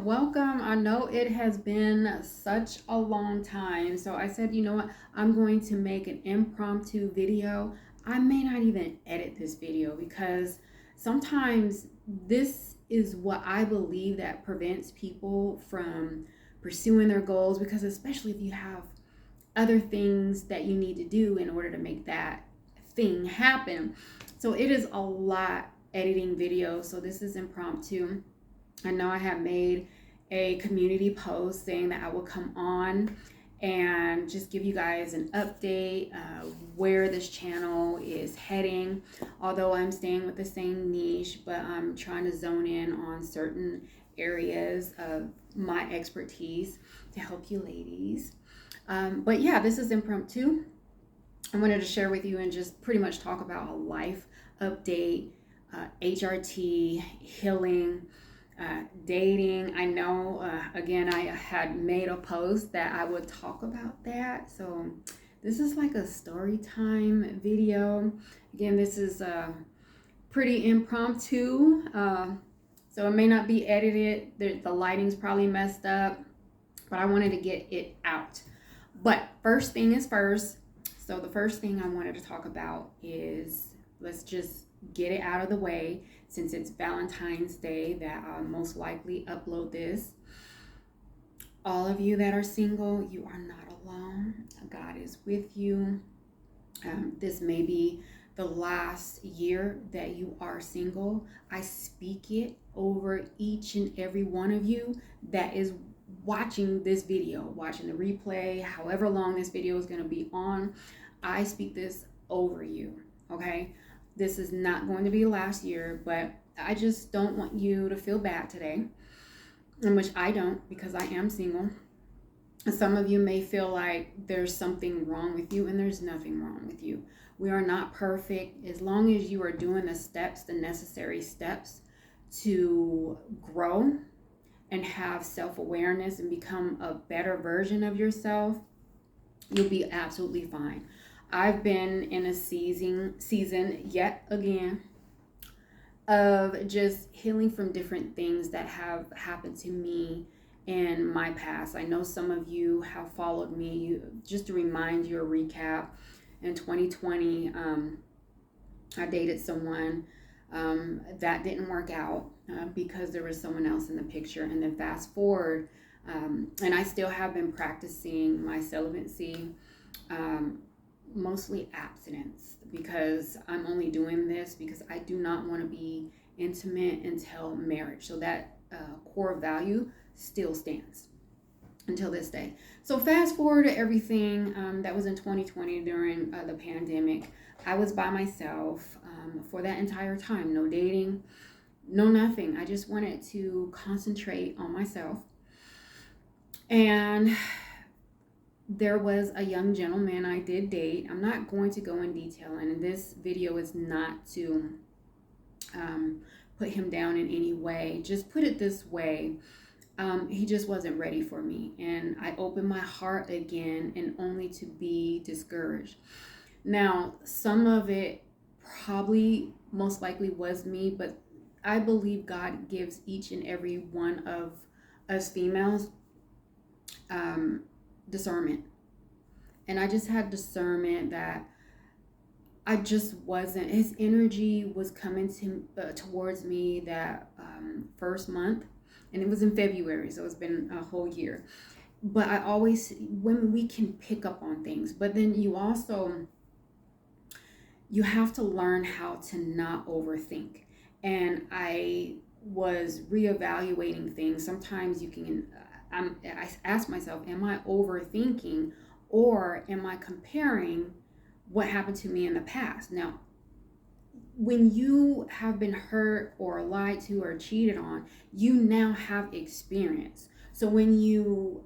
welcome. I know it has been such a long time. So I said, you know what? I'm going to make an impromptu video. I may not even edit this video because sometimes this is what I believe that prevents people from pursuing their goals, because especially if you have other things that you need to do in order to make that thing happen. So it is a lot editing videos. So this is impromptu. I know I have made a community post saying that I will come on and just give you guys an update where this channel is heading. Although I'm staying with the same niche, but I'm trying to zone in on certain areas of my expertise to help you ladies. But yeah, this is impromptu. I wanted to share with you and just pretty much talk about a life update, HRT, healing, dating. I know, again, I had made a post that I would talk about that. So this is like a story time video. Again, this is pretty impromptu. So it may not be edited. The lighting's probably messed up, but I wanted to get it out. But first thing is first. So the first thing I wanted to talk about is, let's just get it out of the way, since it's Valentine's Day that I'll most likely upload this. All of you that are single, you are not alone. God is with you. This may be the last year that you are single. I speak it over each and every one of you that is watching this video, watching the replay, however long this video is going to be on. I speak this over you, okay? This is not going to be last year, but I just don't want you to feel bad today, in which I don't, because I am single. Some of you may feel like there's something wrong with you, and there's nothing wrong with you. We are not perfect. As long as you are doing the steps, the necessary steps to grow and have self-awareness and become a better version of yourself, you'll be absolutely fine. I've been in a season yet again of just healing from different things that have happened to me in my past. I know some of you have followed me. Just to remind you, a recap, in 2020, I dated someone that didn't work out because there was someone else in the picture. And then fast forward, and I still have been practicing my celibacy, mostly abstinence, because I'm only doing this because I do not want to be intimate until marriage. So that core value still stands until this day. So fast forward to everything that was in 2020 during the pandemic. I was by myself for that entire time. No dating, no nothing. I just wanted to concentrate on myself. And there was a young gentleman I did date. I'm not going to go in detail, and this video is not to put him down in any way. Just put it this way. He just wasn't ready for me, and I opened my heart again, and only to be discouraged. Now, some of it probably most likely was me, but I believe God gives each and every one of us females discernment. And I just had discernment that I just wasn't, his energy was coming towards me that first month, and it was in February, so it's been a whole year. But I always, when we can pick up on things, but then you have to learn how to not overthink. And I was reevaluating things. Sometimes you can, I ask myself, am I overthinking, or am I comparing what happened to me in the past? Now, when you have been hurt or lied to or cheated on, you now have experience. So when you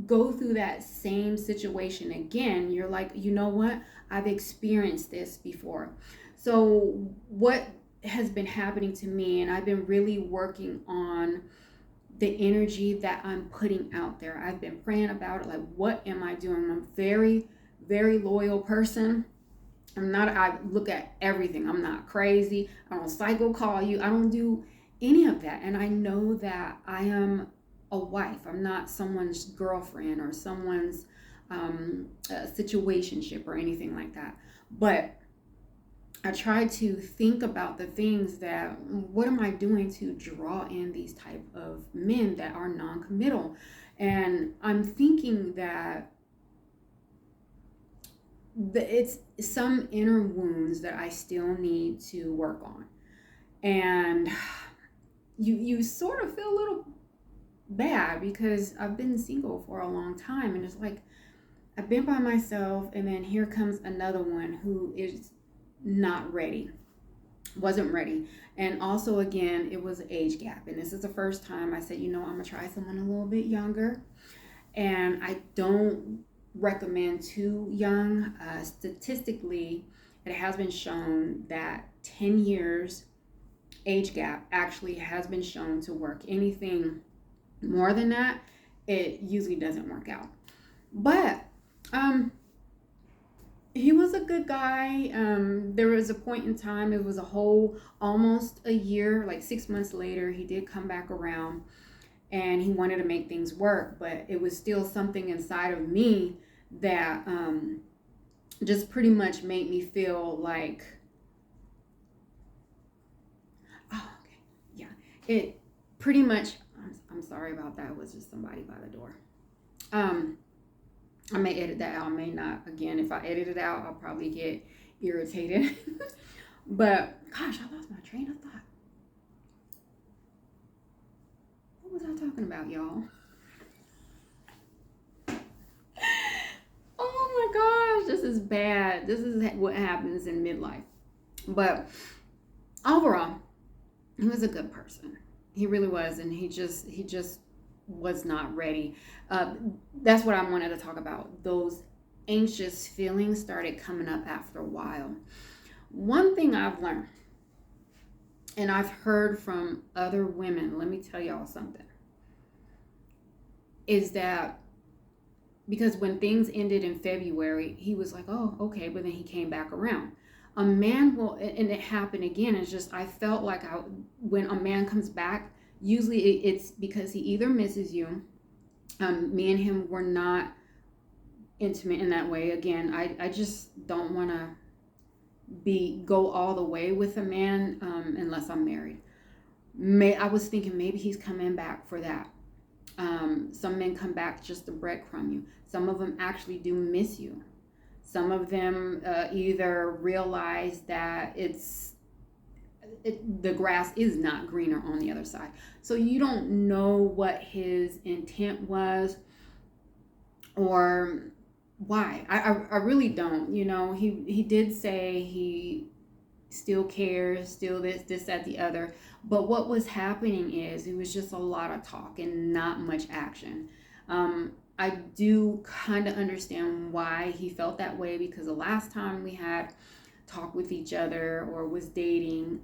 go through that same situation again, you're like, you know what? I've experienced this before. So what has been happening to me, and I've been really working on the energy that I'm putting out there. I've been praying about it, like, what am I doing? I'm a very, very loyal person. I look at everything. I'm not crazy. I don't psycho call you. I don't do any of that. And I know that I am a wife. I'm not someone's girlfriend or someone's situationship or anything like that. But I try to think about the things that, what am I doing to draw in these type of men that are non-committal? And I'm thinking that it's some inner wounds that I still need to work on. And you sort of feel a little bad because I've been single for a long time, and it's like I've been by myself, and then here comes another one who is not ready, wasn't ready. And also, again, it was an age gap, and this is the first time I said, I'm gonna try someone a little bit younger. And I don't recommend too young. Statistically, it has been shown that 10 years age gap actually has been shown to work. Anything more than that, it usually doesn't work out. But he was a good guy. There was a point in time, it was a whole almost a year, like 6 months later, he did come back around and he wanted to make things work, but it was still something inside of me that just pretty much made me feel like, oh, okay, yeah, it pretty much, I'm sorry about that, it was just somebody by the door. I may edit that out, I may not. Again, if I edit it out, I'll probably get irritated. But gosh, I lost my train of thought. What was I talking about, y'all? Oh my gosh, this is bad. This is what happens in midlife. But overall, he was a good person. He really was, and he just was not ready. That's what I wanted to talk about. Those anxious feelings started coming up after a while. One thing I've learned, and I've heard from other women, let me tell y'all something, is that because when things ended in February, he was like, oh, okay, but then he came back around. A man will, and it happened again, it's just, I felt like when a man comes back, usually it's because he either misses you. Me and him were not intimate in that way. Again, I just don't want to go all the way with a man unless I'm married. I was thinking maybe he's coming back for that. Some men come back just to breadcrumb you. Some of them actually do miss you. Some of them either realize that the grass is not greener on the other side. So you don't know what his intent was or why. I really don't. He did say he still cares, still this, that, the other. But what was happening is it was just a lot of talk and not much action. I do kind of understand why he felt that way, because the last time we had talked with each other or was dating,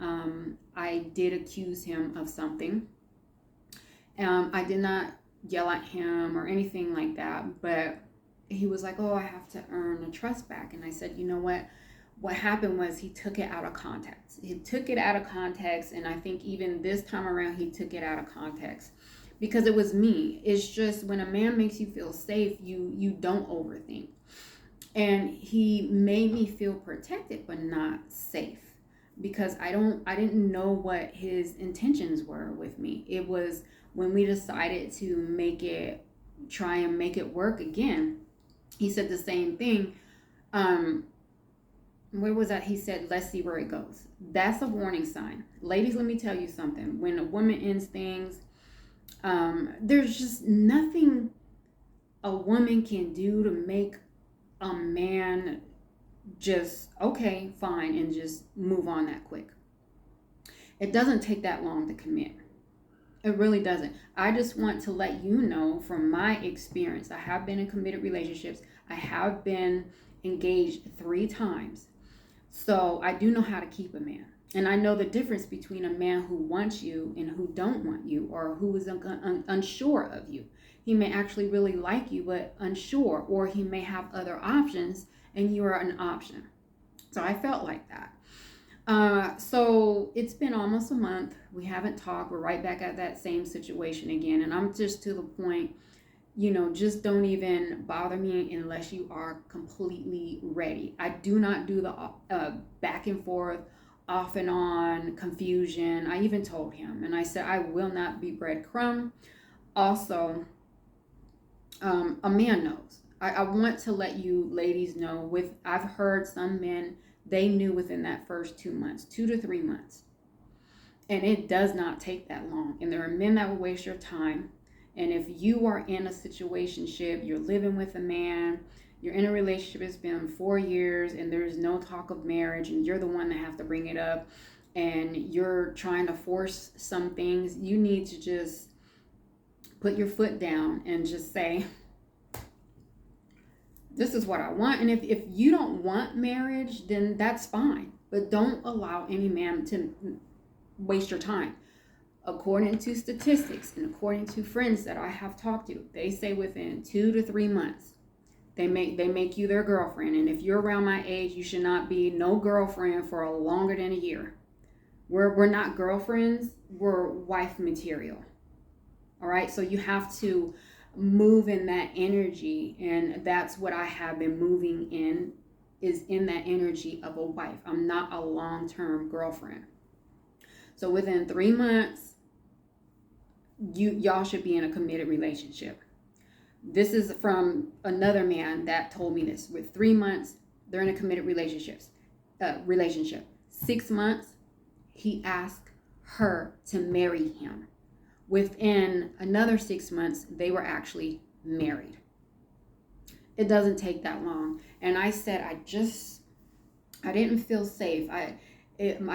I did accuse him of something. I did not yell at him or anything like that, but he was like, oh, I have to earn the trust back. And I said, you know what happened was he took it out of context. He took it out of context, and I think even this time around he took it out of context because it was me. It's just when a man makes you feel safe, you don't overthink. And he made me feel protected but not safe because I didn't know what his intentions were with me. It was when we decided to try and make it work again, he said the same thing. Where was that? He said, let's see where it goes. That's a warning sign. Ladies, let me tell you something. When a woman ends things, there's just nothing a woman can do to make a man just, okay, fine, and just move on that quick. It doesn't take that long to commit. It really doesn't. I just want to let you know from my experience, I have been in committed relationships. I have been engaged 3 times. So I do know how to keep a man. And I know the difference between a man who wants you and who don't want you, or who is unsure of you. He may actually really like you, but unsure, or he may have other options and you are an option. So I felt like that. So it's been almost a month. We haven't talked. We're right back at that same situation again. And I'm just to the point, just don't even bother me unless you are completely ready. I do not do the back and forth, off and on confusion. I even told him, and I said, I will not be breadcrumb. Also, a man knows. I want to let you ladies know, I've heard some men, they knew within that first 2 months, 2 to 3 months. And it does not take that long. And there are men that will waste your time. And if you are in a situationship, you're living with a man, you're in a relationship, it's been 4 years, and there's no talk of marriage, and you're the one that have to bring it up, and you're trying to force some things, you need to just put your foot down and just say, this is what I want. And if you don't want marriage, then that's fine. But don't allow any man to waste your time. According to statistics and according to friends that I have talked to, they say within 2 to 3 months, they make you their girlfriend. And if you're around my age, you should not be no girlfriend for a longer than a year. We're not girlfriends, we're wife material. All right, so you have to move in that energy, and that's what I have been moving in, is in that energy of a wife. I'm not a long-term girlfriend. So within 3 months, y'all should be in a committed relationship. This is from another man that told me this. With 3 months, they're in a committed relationship. 6 months, he asked her to marry him. Within another 6 months, they were actually married. It doesn't take that long. And I said, I didn't feel safe. I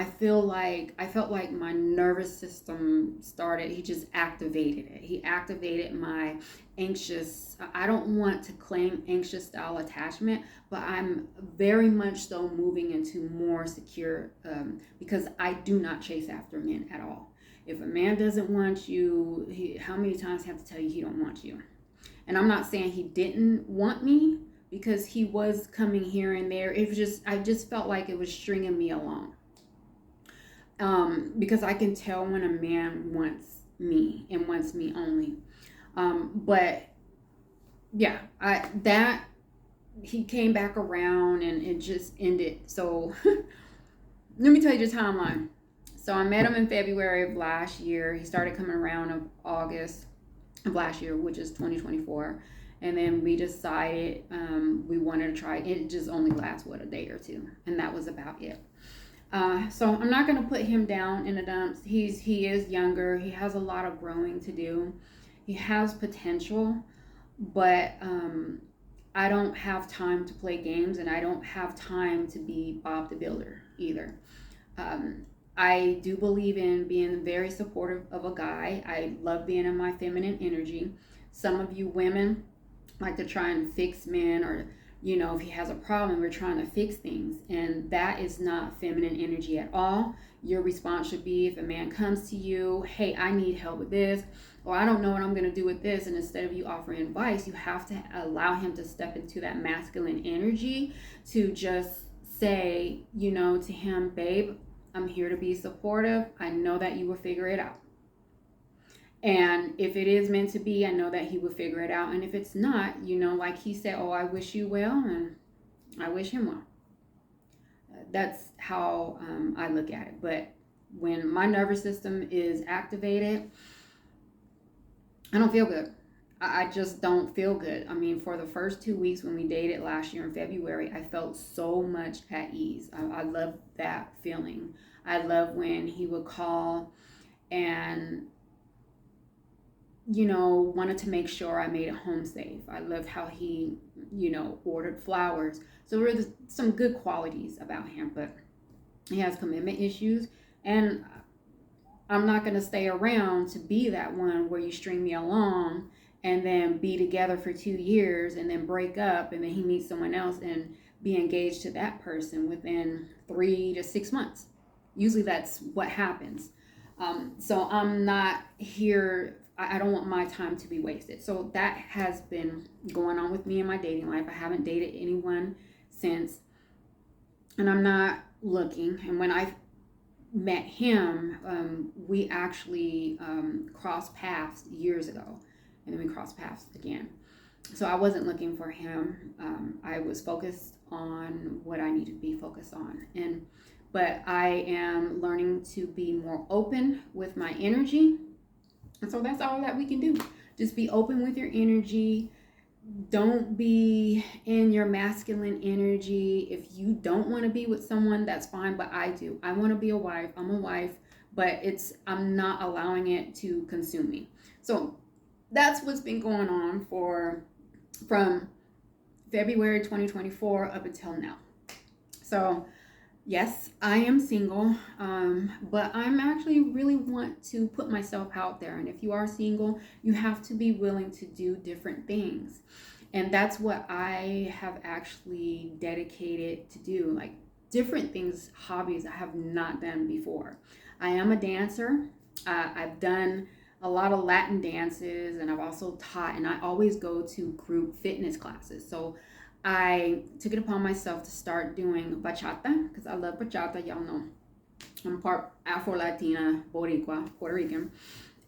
felt like my nervous system started, he just activated it. He activated my anxious, I don't want to claim anxious style attachment, but I'm very much so moving into more secure, because I do not chase after men at all. If a man doesn't want you, how many times I have to tell you he don't want you? And I'm not saying he didn't want me, because he was coming here and there. I just felt like it was stringing me along. Because I can tell when a man wants me and wants me only. But yeah, he came back around and it just ended. So let me tell you the timeline. So I met him in February of last year. He started coming around of August of last year, which is 2024. And then we decided we wanted to try. It just only lasts, a day or two. And that was about it. So I'm not going to put him down in the dumps. He is younger. He has a lot of growing to do. He has potential, but I don't have time to play games, and I don't have time to be Bob the Builder either. I do believe in being very supportive of a guy. I love being in my feminine energy. Some of you women like to try and fix men, or if he has a problem, we're trying to fix things. And that is not feminine energy at all. Your response should be, if a man comes to you, hey, I need help with this, or I don't know what I'm going to do with this. And instead of you offering advice, you have to allow him to step into that masculine energy to just say, to him, babe, I'm here to be supportive. I know that you will figure it out. And if it is meant to be, I know that he will figure it out. And if it's not, like he said, oh, I wish you well, and I wish him well. That's how I look at it. But when my nervous system is activated, I don't feel good. I just don't feel good. I mean, for the first 2 weeks when we dated last year in February, I felt so much at ease. I love that feeling. I love when he would call and wanted to make sure I made it home safe. I loved how he, ordered flowers. So there were some good qualities about him, but he has commitment issues, and I'm not going to stay around to be that one where you string me along and then be together for 2 years and then break up, and then he meets someone else and be engaged to that person within 3 to 6 months. Usually that's what happens. So I'm not here. I don't want my time to be wasted. So that has been going on with me in my dating life. I haven't dated anyone since, and I'm not looking. And when I met him, we actually crossed paths years ago, and then we crossed paths again. So I wasn't looking for him. I was focused on what I needed to be focused on. But I am learning to be more open with my energy. And so that's all that we can do. Just be open with your energy. Don't be in your masculine energy. If you don't want to be with someone, that's fine, but I do. I want to be a wife. I'm a wife, but I'm not allowing it to consume me. So that's what's been going on from February 2024 up until now. So yes, I am single, but I'm actually really want to put myself out there. And if you are single, you have to be willing to do different things. And that's what I have actually dedicated to do, like different things, hobbies I have not done before. I am a dancer. I've done a lot of Latin dances, and I've also taught, and I always go to group fitness classes. So I took it upon myself to start doing bachata, because I love bachata. Y'all know I'm part Afro-Latina, Boricua, Puerto Rican,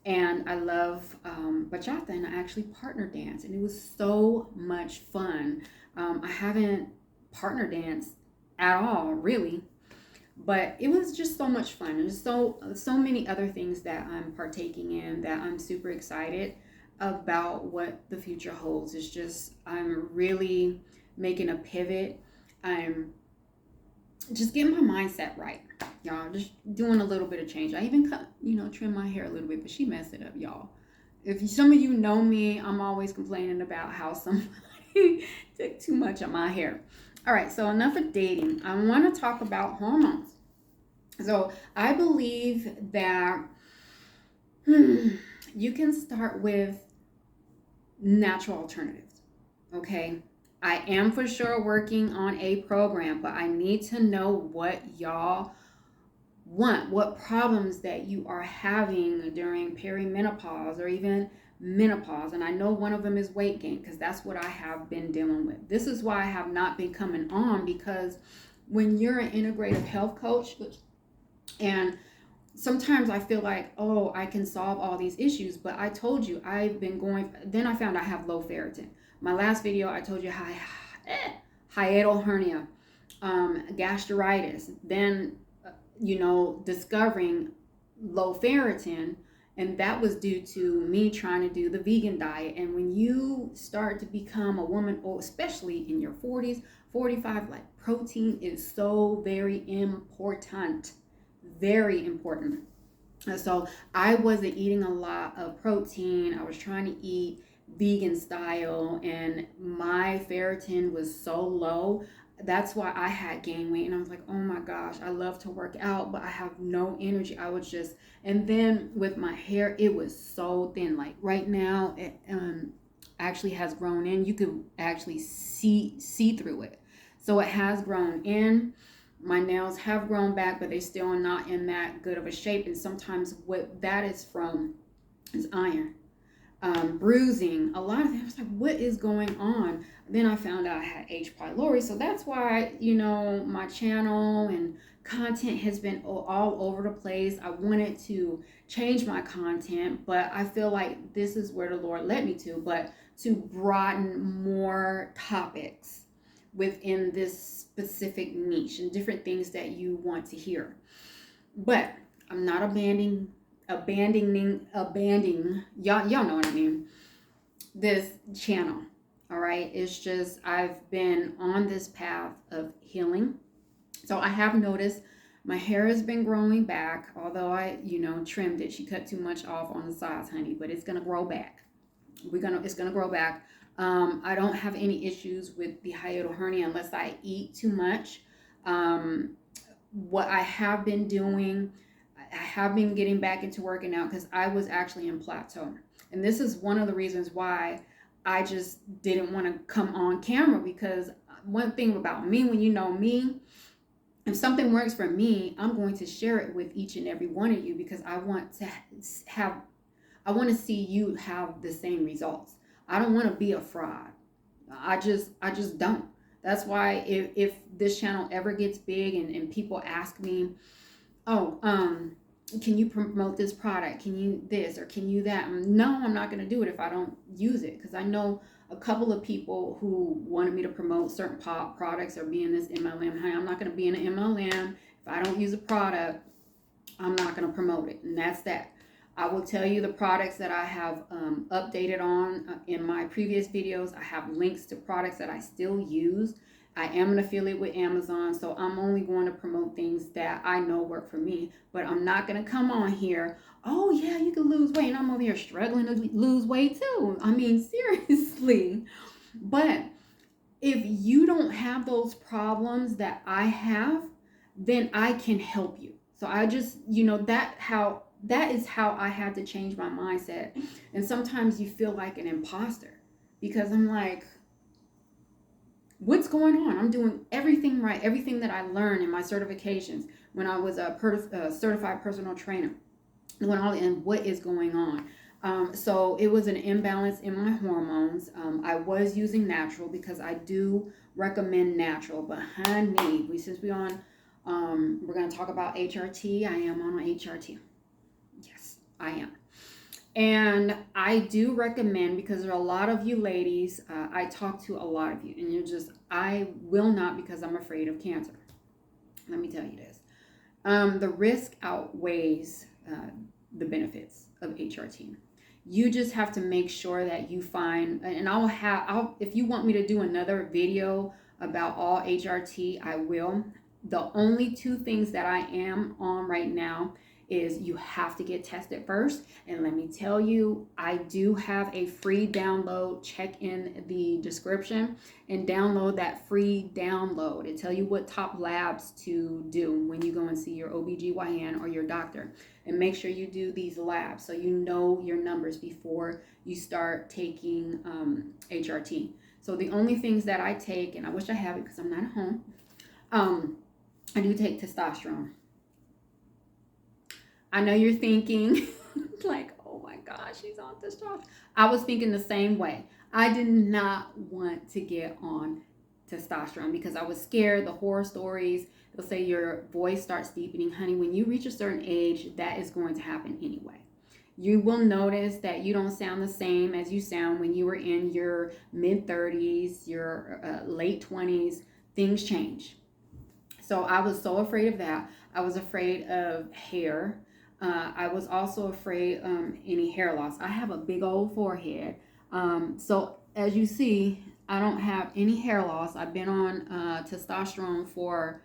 and I love bachata, and I actually partner dance, and it was so much fun. I haven't partner danced at all, really, but it was just so much fun. And there's so many other things that I'm partaking in that I'm super excited about what the future holds. It's just, I'm really making a pivot. I'm just getting my mindset right, y'all. Just doing a little bit of change. I even trim my hair a little bit, but she messed it up, y'all. If some of you know me, I'm always complaining about how somebody took too much of my hair. All right, so enough of dating. I want to talk about hormones. So I believe that you can start with natural alternatives, okay? I am for sure working on a program, but I need to know what y'all want, what problems that you are having during perimenopause or even menopause. And I know one of them is weight gain, because that's what I have been dealing with. This is why I have not been coming on, because when you're an integrative health coach, and sometimes I feel like, oh, I can solve all these issues, but I told you I've been going, then I found I have low ferritin. My last video, I told you hiatal hernia, gastritis, then, discovering low ferritin, and that was due to me trying to do the vegan diet. And when you start to become a woman, or especially in your 40s, 45, like protein is so very important. Very important. So I wasn't eating a lot of protein. I was trying to eat vegan style, and my ferritin was so low. That's why I had gained weight, and I was like, oh my gosh, I love to work out, but I have no energy. I was just, and then with my hair, it was so thin. Like right now, it actually has grown in. You could actually see through it. So it has grown in. My nails have grown back, but they still are not in that good of a shape. And sometimes what that is from is iron, bruising, a lot of things. I was like, what is going on? Then I found out I had H. pylori. So that's why, my channel and content has been all over the place. I wanted to change my content, but I feel like this is where the Lord led me to, but to broaden more topics within this specific niche and different things that you want to hear. But I'm not abandoning, y'all know what I mean, this channel. All right, it's just, I've been on this path of healing. So I have noticed my hair has been growing back, although I trimmed it. She cut too much off on the sides, honey, but it's gonna grow back. It's gonna grow back. I don't have any issues with the hiatal hernia unless I eat too much. What I have been doing, I have been getting back into working out, because I was actually in plateau. And this is one of the reasons why I just didn't want to come on camera, because one thing about me, when you know me, if something works for me, I'm going to share it with each and every one of you, because I want to see you have the same results. I don't want to be a fraud. I just don't. That's why if this channel ever gets big and people ask me, oh, can you promote this product? Can you this or can you that? No, I'm not going to do it if I don't use it, because I know a couple of people who wanted me to promote certain products or be in this MLM. Hey, I'm not going to be in an MLM. If I don't use a product, I'm not going to promote it. And that's that. I will tell you the products that I have updated on in my previous videos. I have links to products that I still use. I am an affiliate with Amazon, so I'm only going to promote things that I know work for me. But I'm not going to come on here, oh yeah, you can lose weight, and I'm over here struggling to lose weight too. I mean, seriously. But if you don't have those problems that I have, then I can help you. So I just, that is how I had to change my mindset. And sometimes you feel like an imposter, because I'm like, what's going on? I'm doing everything right, everything that I learned in my certifications when I was a certified personal trainer, and what is going on? So it was an imbalance in my hormones. I was using natural because I do recommend natural, but honey, since we're going to talk about HRT. I am on HRT. Yes, I am. And I do recommend, because there are a lot of you ladies, I talk to a lot of you, and I will not, because I'm afraid of cancer. Let me tell you this. The risk outweighs the benefits of HRT. You just have to make sure that you find, and if you want me to do another video about all HRT, I will. The only two things that I am on right now is you have to get tested first. And let me tell you, I do have a free download. Check in the description and download that free download. It tell you what top labs to do when you go and see your OBGYN or your doctor. And make sure you do these labs so you know your numbers before you start taking HRT. So the only things that I take, and I wish I have it because I'm not at home, I do take testosterone. I know you're thinking, like, oh my gosh, she's on testosterone. I was thinking the same way. I did not want to get on testosterone because I was scared. The horror stories, they'll say your voice starts deepening. Honey, when you reach a certain age, that is going to happen anyway. You will notice that you don't sound the same as you sound when you were in your mid-30s, your late 20s. Things change. So I was so afraid of that. I was afraid of hair. I was also afraid any hair loss. I have a big old forehead. So as you see, I don't have any hair loss. I've been on testosterone for,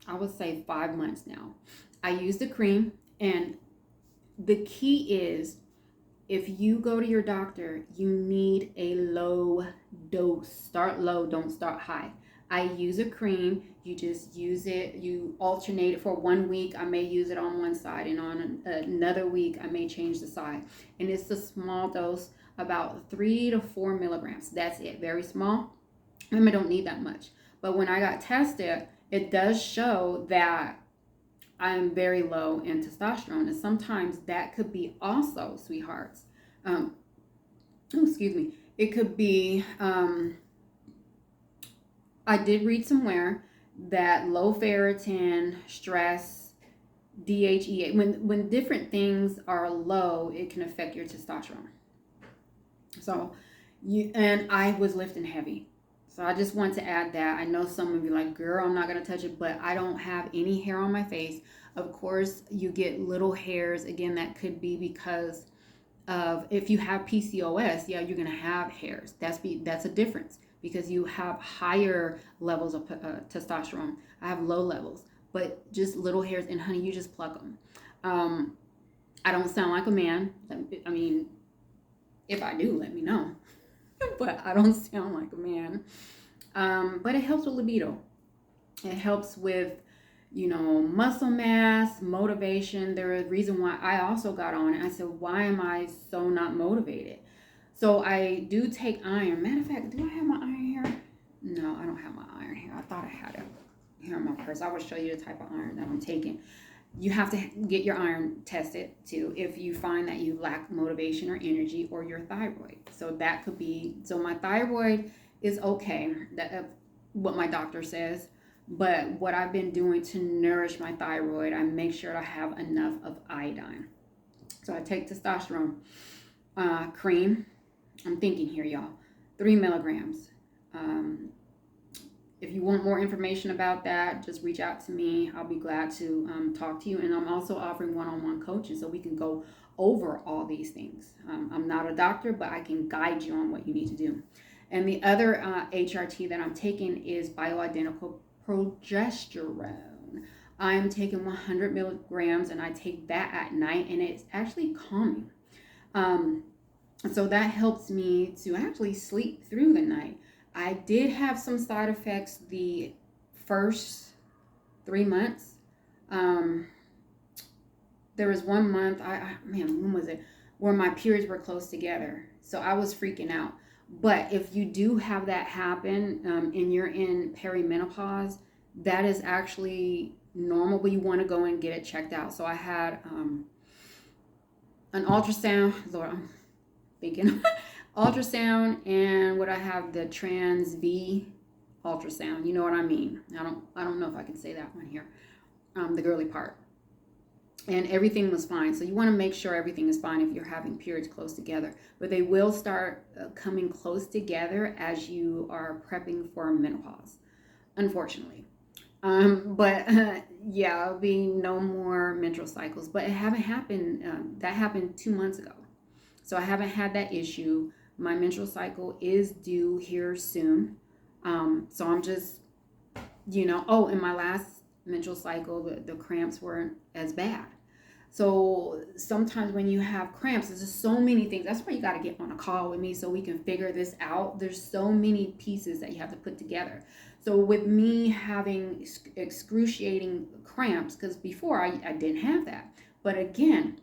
I would say, 5 months now. I use the cream, and the key is, if you go to your doctor, you need a low dose. Start low, don't start high. I use a cream. You just use it. You alternate it for 1 week. I may use it on one side, and on another week, I may change the side. And it's a small dose, about 3 to 4 milligrams. That's it. Very small. I don't need that much. But when I got tested, it does show that I'm very low in testosterone. And sometimes that could be also, sweethearts, excuse me, it could be, I did read somewhere that low ferritin, stress, DHEA, when different things are low, it can affect your testosterone. So and I was lifting heavy. So I just want to add that. I know some of you like, girl, I'm not going to touch it, but I don't have any hair on my face. Of course, you get little hairs. Again, that could be because of, if you have PCOS, yeah, you're going to have hairs. That's a difference, because you have higher levels of testosterone. I have low levels, but just little hairs, and honey, you just pluck them. I don't sound like a man. I mean, if I do, let me know. But I don't sound like a man. But it helps with libido. It helps with, muscle mass, motivation. There is a reason why I also got on it. I said, why am I so not motivated? So I do take iron. Matter of fact, do I have my iron here? No, I don't have my iron here. I thought I had it here in my purse. I will show you the type of iron that I'm taking. You have to get your iron tested too if you find that you lack motivation or energy, or your thyroid. So that could be, so my thyroid is okay, that what my doctor says. But what I've been doing to nourish my thyroid, I make sure I have enough of iodine. So I take testosterone cream. I'm thinking here, y'all, 3 milligrams. Um, if you want more information about that, just reach out to me. I'll be glad to talk to you. And I'm also offering one-on-one coaching so we can go over all these things. I'm not a doctor, but I can guide you on what you need to do. And the other HRT that I'm taking is bioidentical progesterone. I'm taking 100 milligrams, and I take that at night, and it's actually calming. So that helps me to actually sleep through the night. I did have some side effects the first 3 months. There was 1 month, when was it? Where my periods were close together. So I was freaking out. But if you do have that happen and you're in perimenopause, that is actually normal, but you want to go and get it checked out. So I had an ultrasound. Lord, I'm thinking ultrasound, and what I have, the trans V ultrasound. You know what I mean? I don't know if I can say that one here. The girly part. And everything was fine. So you want to make sure everything is fine if you're having periods close together. But they will start coming close together as you are prepping for menopause, unfortunately. Yeah, it'll be no more menstrual cycles. But it haven't happened. That happened 2 months ago. So I haven't had that issue. My menstrual cycle is due here soon. So I'm just, in my last menstrual cycle, the cramps weren't as bad. So sometimes when you have cramps, there's just so many things. That's why you got to get on a call with me so we can figure this out. There's so many pieces that you have to put together. So with me having excruciating cramps, because before I didn't have that. But again,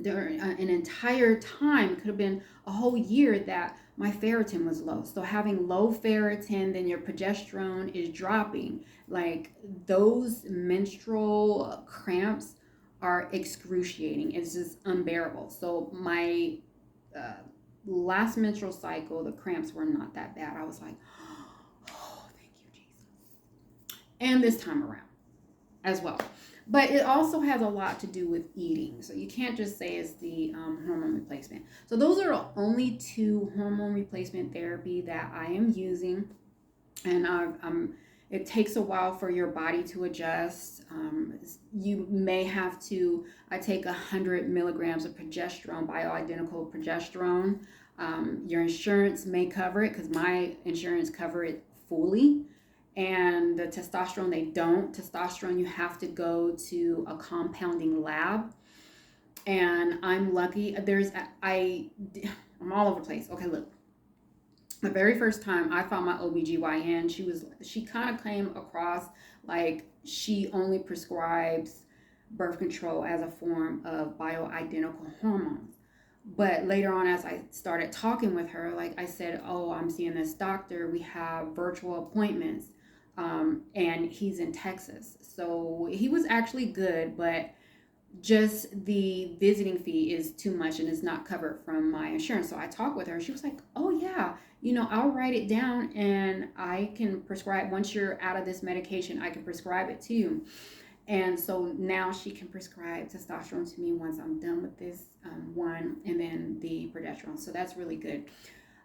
during an entire time, it could have been a whole year that my ferritin was low. So having low ferritin, then your progesterone is dropping. Like, those menstrual cramps are excruciating. It's just unbearable. So my last menstrual cycle, the cramps were not that bad. I was like, oh, thank you, Jesus. And this time around as well. But it also has a lot to do with eating. So you can't just say it's the hormone replacement. So those are the only 2 hormone replacement therapy that I am using. And it takes a while for your body to adjust. You may have to, I take 100 milligrams of progesterone, bioidentical progesterone. Your insurance may cover it, because my insurance cover it fully. And the testosterone, they don't. Testosterone, you have to go to a compounding lab. And I'm lucky. I'm all over the place. Okay, look. The very first time I found my OBGYN, she kind of came across like she only prescribes birth control as a form of bioidentical hormones. But later on, as I started talking with her, like I said, oh, I'm seeing this doctor. We have virtual appointments. And he's in Texas. So he was actually good, but just the visiting fee is too much and it's not covered from my insurance. So I talked with her. She was like, oh yeah, I'll write it down and I can prescribe, once you're out of this medication, I can prescribe it to you. And so now she can prescribe testosterone to me once I'm done with this one, and then the progesterone. So that's really good.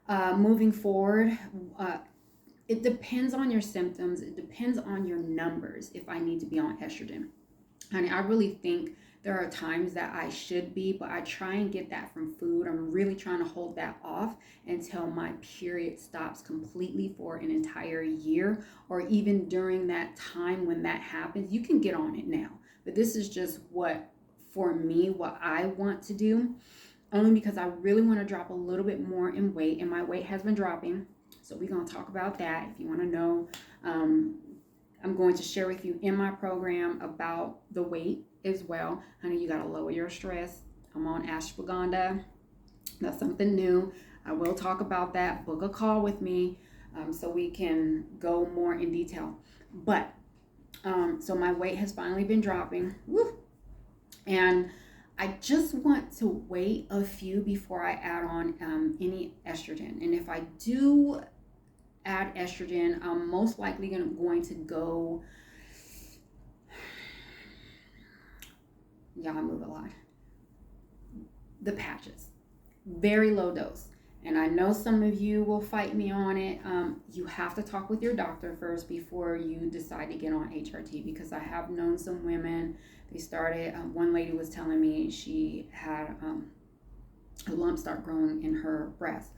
Moving forward, it depends on your symptoms. It depends on your numbers if I need to be on estrogen. Honey, I really think there are times that I should be, but I try and get that from food. I'm really trying to hold that off until my period stops completely for an entire year, or even during that time when that happens. You can get on it now, but this is just what I want to do, only because I really want to drop a little bit more in weight, and my weight has been dropping. So we're going to talk about that. If you want to know, I'm going to share with you in my program about the weight as well. Honey, you got to lower your stress. I'm on ashwagandha. That's something new. I will talk about that. Book a call with me so we can go more in detail. But so my weight has finally been dropping. Woo! And I just want to wait a few before I add on any estrogen. And if I do add estrogen. I'm most likely going to go, y'all move a lot, the patches, very low dose. And I know some of you will fight me on it. You have to talk with your doctor first before you decide to get on HRT, because I have known some women, they started, one lady was telling me she had a lump start growing in her breast.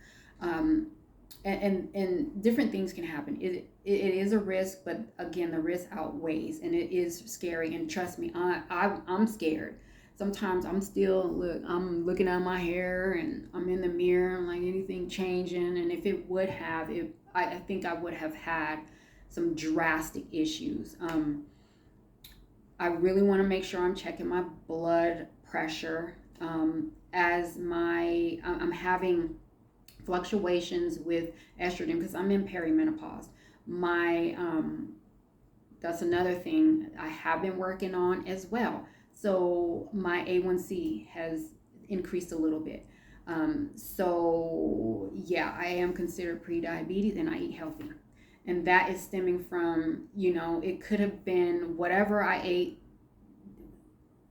And different things can happen. It is a risk, but again, the risk outweighs, and it is scary. And trust me, I'm scared. Sometimes I'm looking at my hair and I'm in the mirror, I'm like, anything changing? And if it would have, I think I would have had some drastic issues. I really want to make sure I'm checking my blood pressure. As I'm having fluctuations with estrogen because I'm in perimenopause. That's another thing I have been working on as well. So my A1C has increased a little bit. So yeah, I am considered pre-diabetes and I eat healthy. And that is stemming from, it could have been whatever I ate.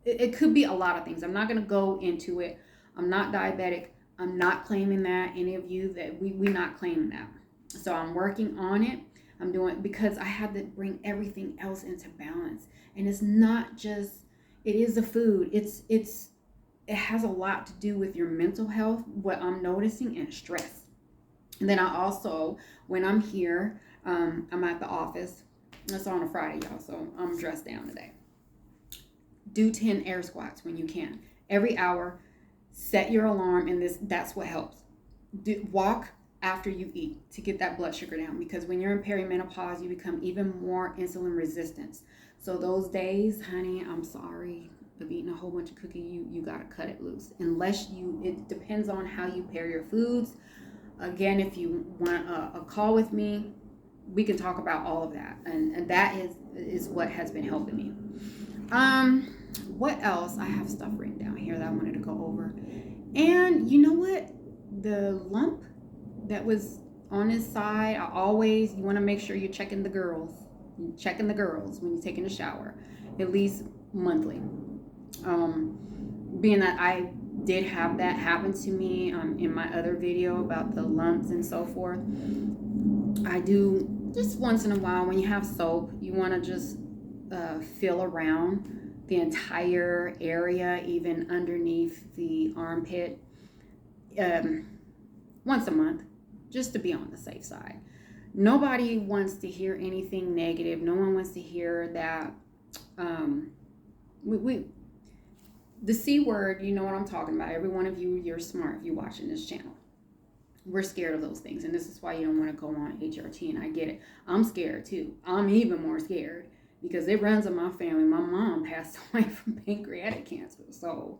It could be a lot of things. I'm not going to go into it. I'm not diabetic. I'm not claiming that. Any of you that we're not claiming that. So I'm working on it. I'm doing, because I had to bring everything else into balance. And it's not just, it is the food. It has a lot to do with your mental health, what I'm noticing, and stress. And then I also, when I'm here, I'm at the office. It's on a Friday, y'all, so I'm dressed down today. Do 10 air squats when you can. Every hour, set your alarm, and that's what helps. Walk after you eat to get that blood sugar down, because when you're in perimenopause, you become even more insulin resistant. So those days, honey, I'm sorry, of eating a whole bunch of cookie, you gotta cut it loose. It depends on how you pair your foods. Again, if you want a call with me, we can talk about all of that, and that is what has been helping me. What else? I have stuff written down here that I wanted to go over. And you know what? The lump that was on his side, you want to make sure you're checking the girls. You're checking the girls when you're taking a shower, at least monthly. Being that I did have that happen to me in my other video about the lumps and so forth, I do just once in a while, when you have soap, you want to just feel around the entire area, even underneath the armpit, once a month, just to be on the safe side. Nobody wants to hear anything negative. No one wants to hear that. The C word, you know what I'm talking about. Every one of you, you're smart if you're watching this channel. We're scared of those things, and this is why you don't want to go on HRT, and I get it. I'm scared too. I'm even more scared because it runs in my family. My mom passed away from pancreatic cancer, so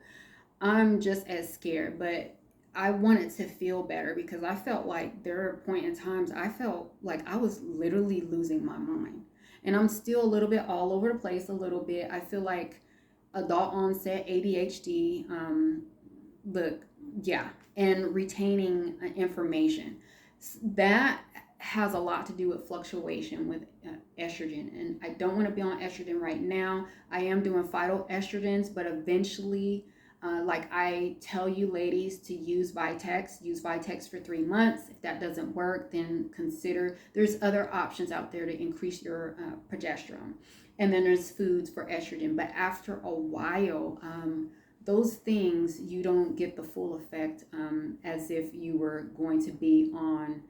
I'm just as scared. But I wanted to feel better because I felt like there were points in times I felt like I was literally losing my mind. And I'm still a little bit all over the place a little bit. I feel like adult onset ADHD, and retaining information. That has a lot to do with fluctuation with estrogen. And I don't want to be on estrogen right now. I am doing phytoestrogens, but eventually, like I tell you ladies to use Vitex for 3 months. If that doesn't work, then consider, there's other options out there to increase your progesterone. And then there's foods for estrogen. But after a while, those things, you don't get the full effect as if you were going to be on,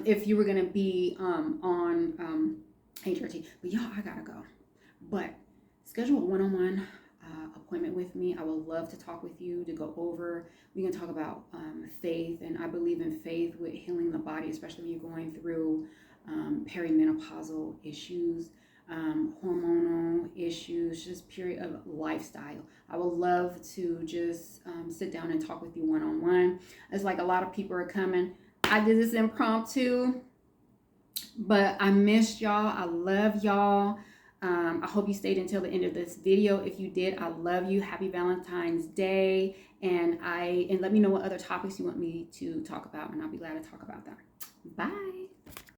if you were going to be on HRT. But y'all, I gotta go. But schedule a one-on-one appointment with me. I would love to talk with you to go over. We can talk about faith, and I believe in faith with healing the body, especially when you're going through perimenopausal issues, hormonal issues, just period of lifestyle. I would love to just sit down and talk with you one-on-one. It's like a lot of people are coming. I did this impromptu, but I missed y'all. I love y'all. I hope you stayed until the end of this video. If you did, I love you. Happy Valentine's Day. And let me know what other topics you want me to talk about, and I'll be glad to talk about them. Bye.